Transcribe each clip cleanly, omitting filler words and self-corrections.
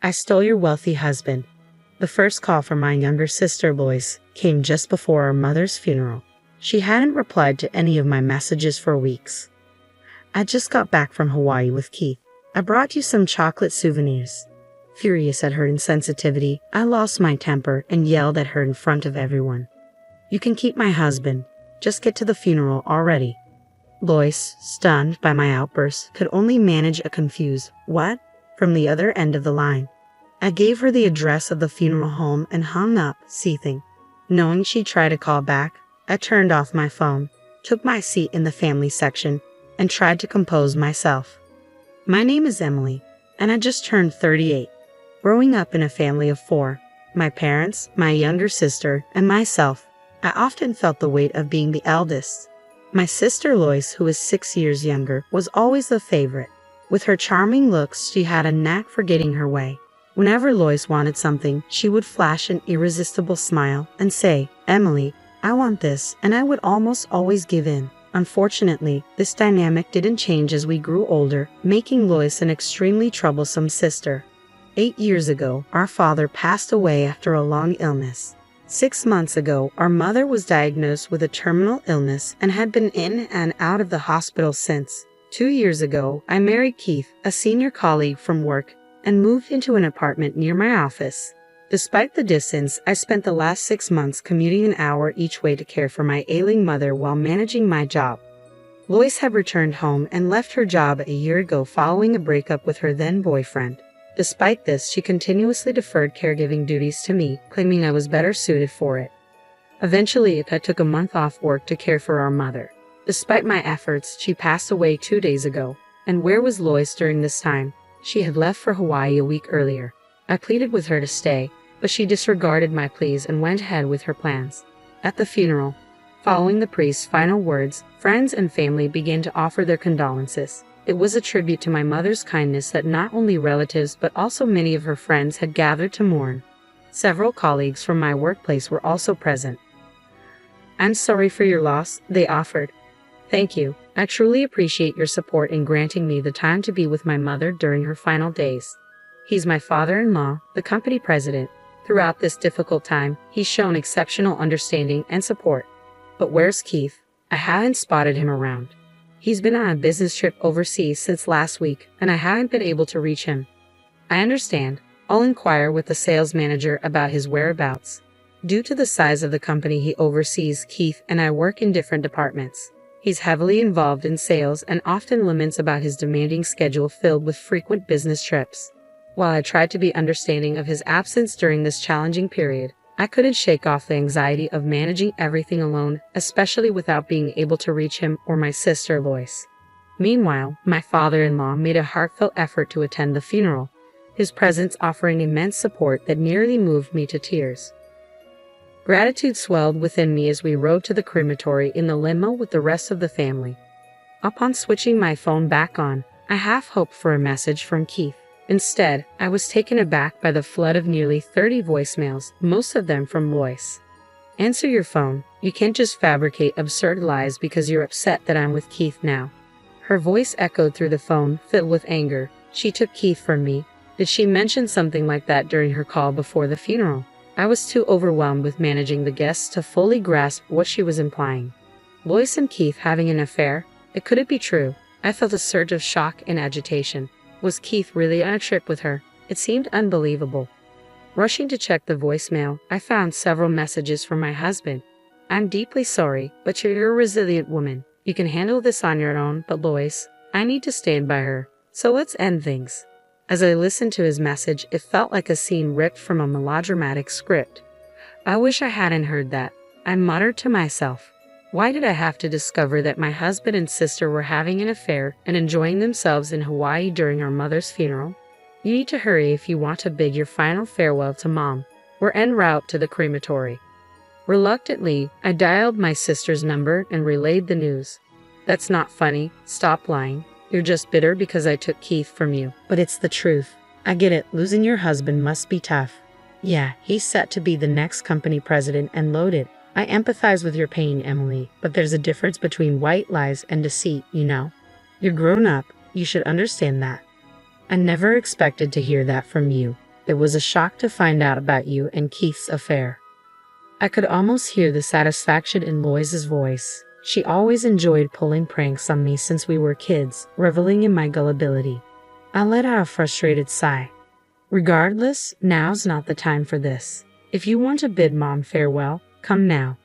I stole your wealthy husband. The first call from my younger sister, Lois, came just before our mother's funeral. She hadn't replied to any of my messages for weeks. I just got back from Hawaii with Keith. I brought you some chocolate souvenirs. Furious at her insensitivity, I lost my temper and yelled at her in front of everyone. You can keep my husband. Just get to the funeral already. Lois, stunned by my outburst, could only manage a confused "what?" from the other end of the line. I gave her the address of the funeral home and hung up, seething. Knowing she'd try to call back, I turned off my phone, took my seat in the family section, and tried to compose myself. My name is Emily, and I just turned 38. Growing up in a family of 4, my parents, my younger sister, and myself, I often felt the weight of being the eldest. My sister Lois, who is 6 years younger, was always the favorite. With her charming looks, she had a knack for getting her way. Whenever Lois wanted something, she would flash an irresistible smile and say, "Emily, I want this," and I would almost always give in. Unfortunately, this dynamic didn't change as we grew older, making Lois an extremely troublesome sister. 8 years ago, our father passed away after a long illness. 6 months ago, our mother was diagnosed with a terminal illness and had been in and out of the hospital since. 2 years ago, I married Keith, a senior colleague from work, and moved into an apartment near my office. Despite the distance, I spent the last 6 months commuting an hour each way to care for my ailing mother while managing my job. Lois had returned home and left her job a year ago following a breakup with her then boyfriend. Despite this, she continuously deferred caregiving duties to me, claiming I was better suited for it. Eventually, I took a month off work to care for our mother. Despite my efforts, she passed away 2 days ago. And where was Lois during this time? She had left for Hawaii a week earlier. I pleaded with her to stay, but she disregarded my pleas and went ahead with her plans. At the funeral, following the priest's final words, friends and family began to offer their condolences. It was a tribute to my mother's kindness that not only relatives but also many of her friends had gathered to mourn. Several colleagues from my workplace were also present. "I'm sorry for your loss," they offered. "Thank you. I truly appreciate your support in granting me the time to be with my mother during her final days." He's my father-in-law, the company president. Throughout this difficult time, he's shown exceptional understanding and support. But where's Keith? I haven't spotted him around. He's been on a business trip overseas since last week, and I haven't been able to reach him. I understand. I'll inquire with the sales manager about his whereabouts. Due to the size of the company he oversees, Keith and I work in different departments. He's heavily involved in sales and often laments about his demanding schedule filled with frequent business trips. While I tried to be understanding of his absence during this challenging period, I couldn't shake off the anxiety of managing everything alone, especially without being able to reach him or my sister Lois. Meanwhile, my father-in-law made a heartfelt effort to attend the funeral, his presence offering immense support that nearly moved me to tears. Gratitude swelled within me as we rode to the crematory in the limo with the rest of the family. Upon switching my phone back on, I half hoped for a message from Keith. Instead, I was taken aback by the flood of nearly 30 voicemails, most of them from Lois. "Answer your phone. You can't just fabricate absurd lies because you're upset that I'm with Keith now." Her voice echoed through the phone, filled with anger. She took Keith from me. Did she mention something like that during her call before the funeral? I was too overwhelmed with managing the guests to fully grasp what she was implying. Lois and Keith having an affair? Could it be true? I felt a surge of shock and agitation. Was Keith really on a trip with her? It seemed unbelievable. Rushing to check the voicemail, I found several messages from my husband. "I'm deeply sorry, but you're a resilient woman. You can handle this on your own, but Lois, I need to stand by her. So let's end things." As I listened to his message, it felt like a scene ripped from a melodramatic script. I wish I hadn't heard that. I muttered to myself. Why did I have to discover that my husband and sister were having an affair and enjoying themselves in Hawaii during our mother's funeral? You need to hurry if you want to bid your final farewell to Mom. We're en route to the crematory. Reluctantly, I dialed my sister's number and relayed the news. "That's not funny. Stop lying. You're just bitter because I took Keith from you." "But it's the truth. I get it. Losing your husband must be tough." "Yeah, he's set to be the next company president and loaded. I empathize with your pain, Emily, but there's a difference between white lies and deceit, you know. You're grown up. You should understand that." I never expected to hear that from you. It was a shock to find out about you and Keith's affair. I could almost hear the satisfaction in Lois's voice. She always enjoyed pulling pranks on me since we were kids, reveling in my gullibility. I let out a frustrated sigh. Regardless, now's not the time for this. If you want to bid Mom farewell, come now.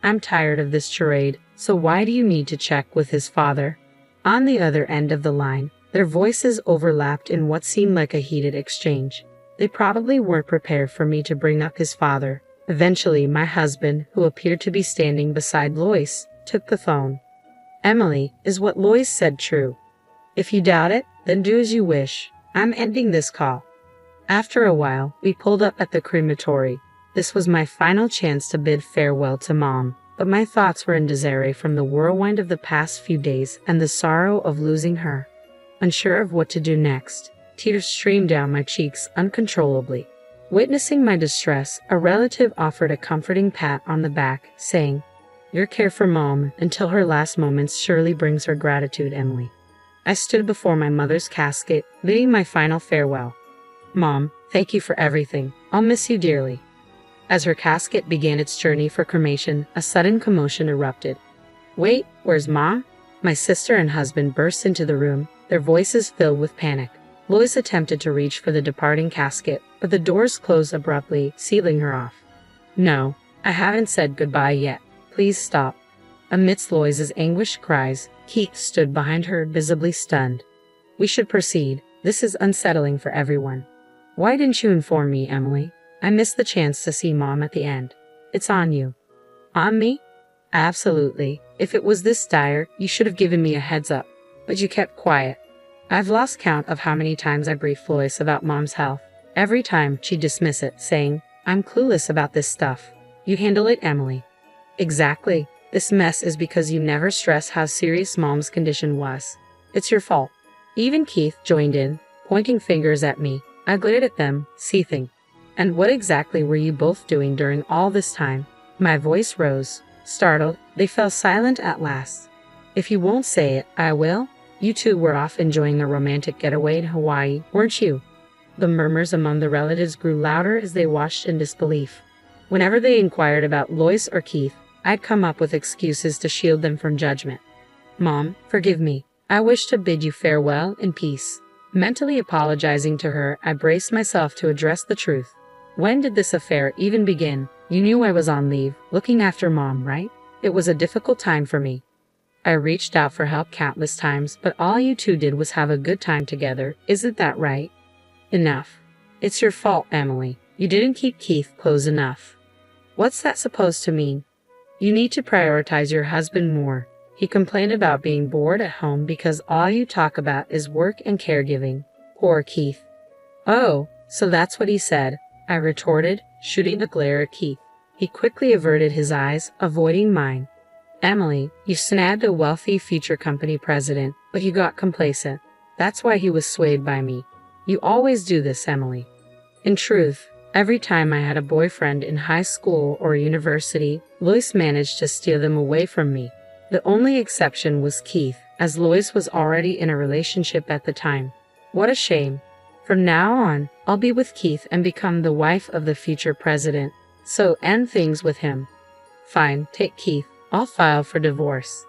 I'm tired of this charade, so why do you need to check with his father? On the other end of the line, their voices overlapped in what seemed like a heated exchange. They probably weren't prepared for me to bring up his father. Eventually, my husband, who appeared to be standing beside Lois, took the phone. Emily, is what Lois said true? If you doubt it, then do as you wish. I'm ending this call. After a while, we pulled up at the crematory. This was my final chance to bid farewell to Mom, but my thoughts were in disarray from the whirlwind of the past few days and the sorrow of losing her. Unsure of what to do next, tears streamed down my cheeks uncontrollably. Witnessing my distress, a relative offered a comforting pat on the back, saying, "Your care for Mom until her last moments surely brings her gratitude, Emily." I stood before my mother's casket, bidding my final farewell. "Mom, thank you for everything. I'll miss you dearly." As her casket began its journey for cremation, a sudden commotion erupted. "Wait, where's Mom?" My sister and husband burst into the room, their voices filled with panic. Lois attempted to reach for the departing casket, but the doors closed abruptly, sealing her off. "No, I haven't said goodbye yet. Please stop." Amidst Lois's anguished cries, Keith stood behind her, visibly stunned. "We should proceed. This is unsettling for everyone." "Why didn't you inform me, Emily? I missed the chance to see Mom at the end." "It's on you." "On me?" "Absolutely. If it was this dire, you should have given me a heads up. But you kept quiet." I've lost count of how many times I briefed Lois about Mom's health. Every time, she'd dismiss it, saying, "I'm clueless about this stuff." "You handle it, Emily." "Exactly. This mess is because you never stress how serious Mom's condition was. It's your fault." Even Keith joined in, pointing fingers at me. I glared at them, seething. "And what exactly were you both doing during all this time?" My voice rose. Startled, they fell silent at last. "If you won't say it, I will. You two were off enjoying a romantic getaway in Hawaii, weren't you?" The murmurs among the relatives grew louder as they watched in disbelief. Whenever they inquired about Lois or Keith, I'd come up with excuses to shield them from judgment. "Mom, forgive me. I wish to bid you farewell in peace." Mentally apologizing to her, I braced myself to address the truth. "When did this affair even begin? You knew I was on leave, looking after Mom, right? It was a difficult time for me. I reached out for help countless times, but all you two did was have a good time together. Isn't that right?" "Enough. It's your fault, Emily. You didn't keep Keith close enough." "What's that supposed to mean?" "You need to prioritize your husband more. He complained about being bored at home because all you talk about is work and caregiving." Poor Keith. "Oh, so that's what he said," I retorted, shooting a glare at Keith. He quickly averted his eyes, avoiding mine. "Emily, you snagged a wealthy future company president, but you got complacent. That's why he was swayed by me. You always do this, Emily." In truth, every time I had a boyfriend in high school or university, Lois managed to steal them away from me. The only exception was Keith, as Lois was already in a relationship at the time. What a shame. From now on, I'll be with Keith and become the wife of the future president. So end things with him. Fine, take Keith. I'll file for divorce.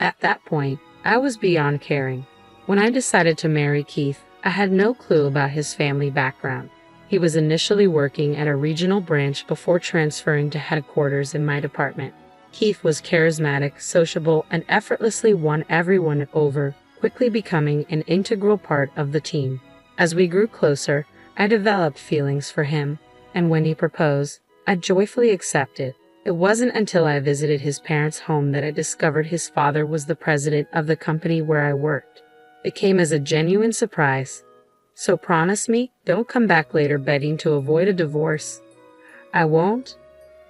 At that point, I was beyond caring. When I decided to marry Keith, I had no clue about his family background. He was initially working at a regional branch before transferring to headquarters in my department. Keith was charismatic, sociable, and effortlessly won everyone over, quickly becoming an integral part of the team. As we grew closer, I developed feelings for him, and when he proposed, I joyfully accepted. It wasn't until I visited his parents' home that I discovered his father was the president of the company where I worked. It came as a genuine surprise. "So promise me, don't come back later begging to avoid a divorce." "I won't."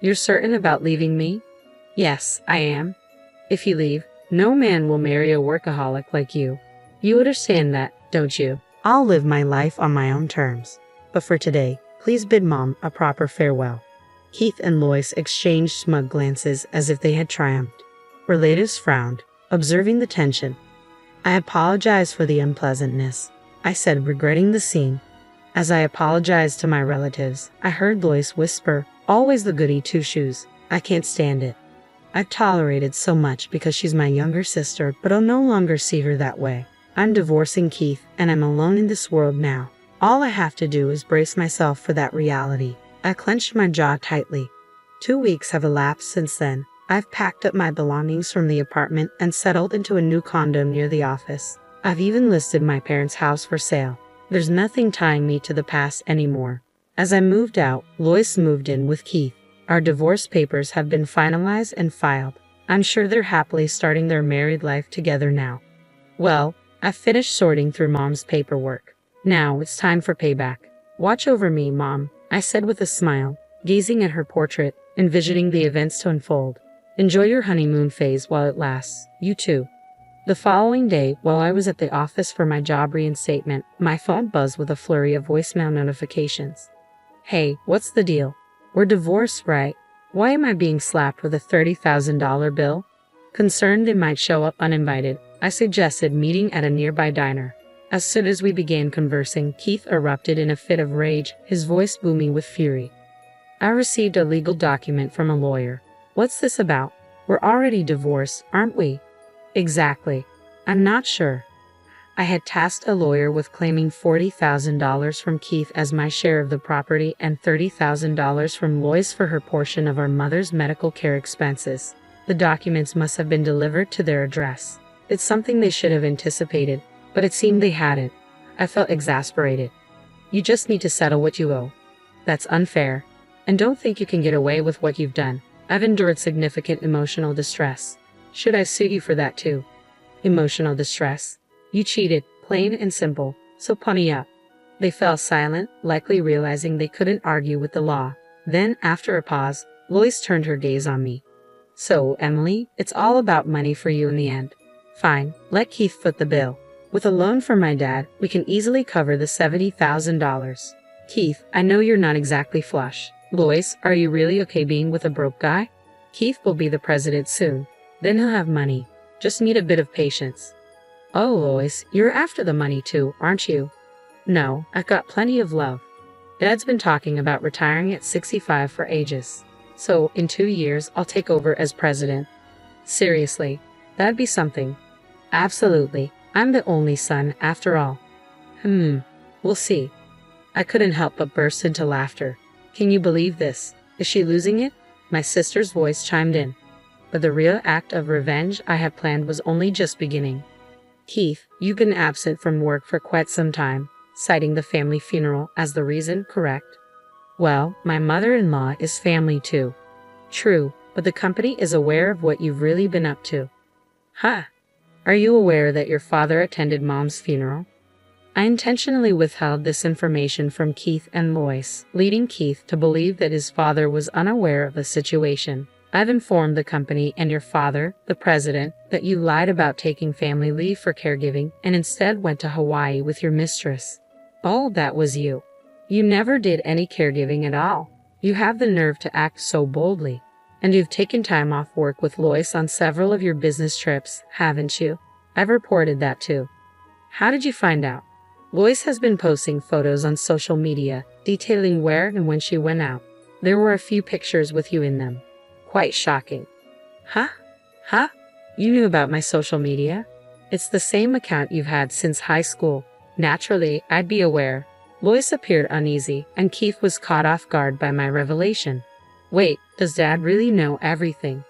"You're certain about leaving me?" "Yes, I am." "If you leave, no man will marry a workaholic like you. You understand that, don't you?" I'll live my life on my own terms. But for today, please bid Mom a proper farewell. Keith and Lois exchanged smug glances as if they had triumphed. Relatives frowned, observing the tension. I apologized for the unpleasantness, I said, regretting the scene. As I apologized to my relatives, I heard Lois whisper, "Always the goody two-shoes. I can't stand it. I've tolerated so much because she's my younger sister, but I'll no longer see her that way. I'm divorcing Keith, and I'm alone in this world now. All I have to do is brace myself for that reality." I clenched my jaw tightly. 2 weeks have elapsed since then. I've packed up my belongings from the apartment and settled into a new condo near the office. I've even listed my parents' house for sale. There's nothing tying me to the past anymore. As I moved out, Lois moved in with Keith. Our divorce papers have been finalized and filed. I'm sure they're happily starting their married life together now. Well, I've finished sorting through Mom's paperwork. Now it's time for payback. "Watch over me, Mom," I said with a smile, gazing at her portrait, envisioning the events to unfold. "Enjoy your honeymoon phase while it lasts. You too." The following day, while I was at the office for my job reinstatement, my phone buzzed with a flurry of voicemail notifications. "Hey, what's the deal? We're divorced, right? Why am I being slapped with a $30,000 bill?" Concerned they might show up uninvited, I suggested meeting at a nearby diner. As soon as we began conversing, Keith erupted in a fit of rage, his voice booming with fury. "I received a legal document from a lawyer. What's this about? We're already divorced, aren't we?" "Exactly. I'm not sure." I had tasked a lawyer with claiming $40,000 from Keith as my share of the property and $30,000 from Lois for her portion of our mother's medical care expenses. The documents must have been delivered to their address. It's something they should have anticipated, but it seemed they hadn't. I felt exasperated. "You just need to settle what you owe. That's unfair. And don't think you can get away with what you've done. I've endured significant emotional distress. Should I sue you for that too?" "Emotional distress? You cheated, plain and simple, so pony up." They fell silent, likely realizing they couldn't argue with the law. Then, after a pause, Lois turned her gaze on me. "So, Emily, it's all about money for you in the end. Fine, let Keith foot the bill. With a loan from my dad, we can easily cover the $70,000. Keith, I know you're not exactly flush. Lois, are you really okay being with a broke guy? Keith will be the president soon. Then he'll have money. Just need a bit of patience." "Oh, Lois, you're after the money too, aren't you?" "No, I've got plenty of love. Dad's been talking about retiring at 65 for ages. So, in 2 years, I'll take over as president." "Seriously, that'd be something." "Absolutely. I'm the only son, after all." We'll see." I couldn't help but burst into laughter. "Can you believe this? Is she losing it?" My sister's voice chimed in. But the real act of revenge I had planned was only just beginning. "Keith, you've been absent from work for quite some time," citing the family funeral as the reason, correct? "Well, my mother-in-law is family too." "True, but the company is aware of what you've really been up to." "Huh. Are you aware that your father attended Mom's funeral?" I intentionally withheld this information from Keith and Lois, leading Keith to believe that his father was unaware of the situation. "I've informed the company and your father, the president, that you lied about taking family leave for caregiving and instead went to Hawaii with your mistress." "Oh, that was you. You never did any caregiving at all. You have the nerve to act so boldly. And you've taken time off work with Lois on several of your business trips, haven't you? I've reported that too." "How did you find out?" "Lois has been posting photos on social media, detailing where and when she went out. There were a few pictures with you in them. Quite shocking." Huh? You knew about my social media? It's the same account you've had since high school. Naturally, I'd be aware." Lois appeared uneasy, and Keith was caught off guard by my revelation. "Wait, does Dad really know everything?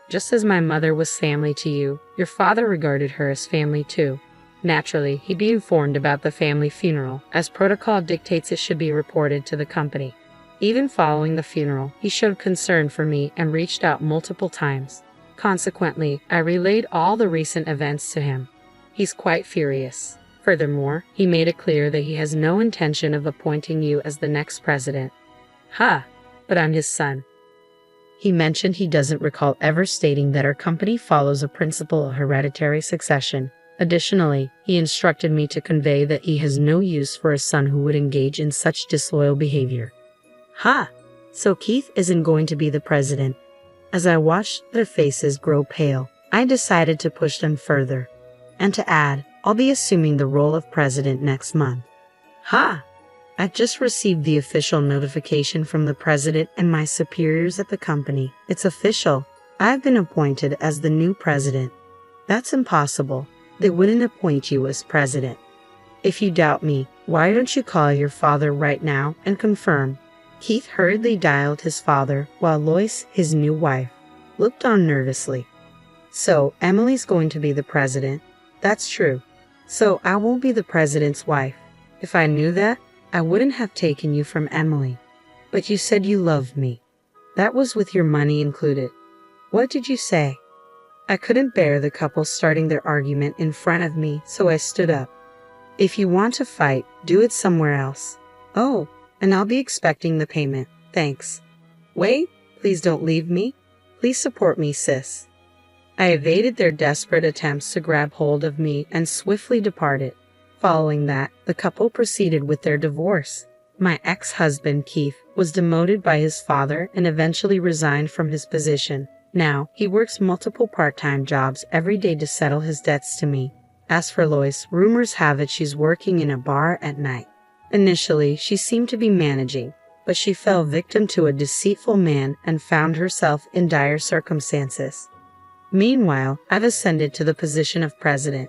Just as my mother was family to you, your father regarded her as family too. Naturally, he'd be informed about the family funeral, as protocol dictates it should be reported to the company. Even following the funeral, he showed concern for me and reached out multiple times. Consequently, I relayed all the recent events to him. He's quite furious. Furthermore, he made it clear that he has no intention of appointing you as the next president." But I'm his son." He mentioned he doesn't recall ever stating that our company follows a principle of hereditary succession. Additionally, he instructed me to convey that he has no use for a son who would engage in such disloyal behavior. So Keith isn't going to be the president. As I watched their faces grow pale, I decided to push them further. And to add, I'll be assuming the role of president next month. I just received the official notification from the president and my superiors at the company. It's official. I've been appointed as the new president. That's impossible. They wouldn't appoint you as president. If you doubt me, why don't you call your father right now and confirm? Keith hurriedly dialed his father while Lois, his new wife, looked on nervously. So, Emily's going to be the president? That's true. So, I won't be the president's wife. If I knew that, I wouldn't have taken you from Emily. But you said you loved me. That was with your money included. What did you say? I couldn't bear the couple starting their argument in front of me, so I stood up. If you want to fight, do it somewhere else. Oh, and I'll be expecting the payment. Thanks. Wait, please don't leave me. Please support me, sis. I evaded their desperate attempts to grab hold of me and swiftly departed. Following that, the couple proceeded with their divorce. My ex-husband, Keith, was demoted by his father and eventually resigned from his position. Now, he works multiple part-time jobs every day to settle his debts to me. As for Lois, rumors have it she's working in a bar at night. Initially, she seemed to be managing, but she fell victim to a deceitful man and found herself in dire circumstances. Meanwhile, I've ascended to the position of president.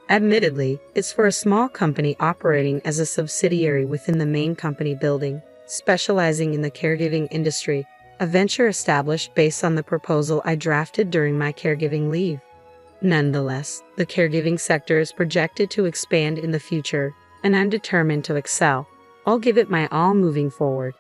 Admittedly, it's for a small company operating as a subsidiary within the main company building, specializing in the caregiving industry, a venture established based on the proposal I drafted during my caregiving leave. Nonetheless, the caregiving sector is projected to expand in the future, and I'm determined to excel. I'll give it my all moving forward.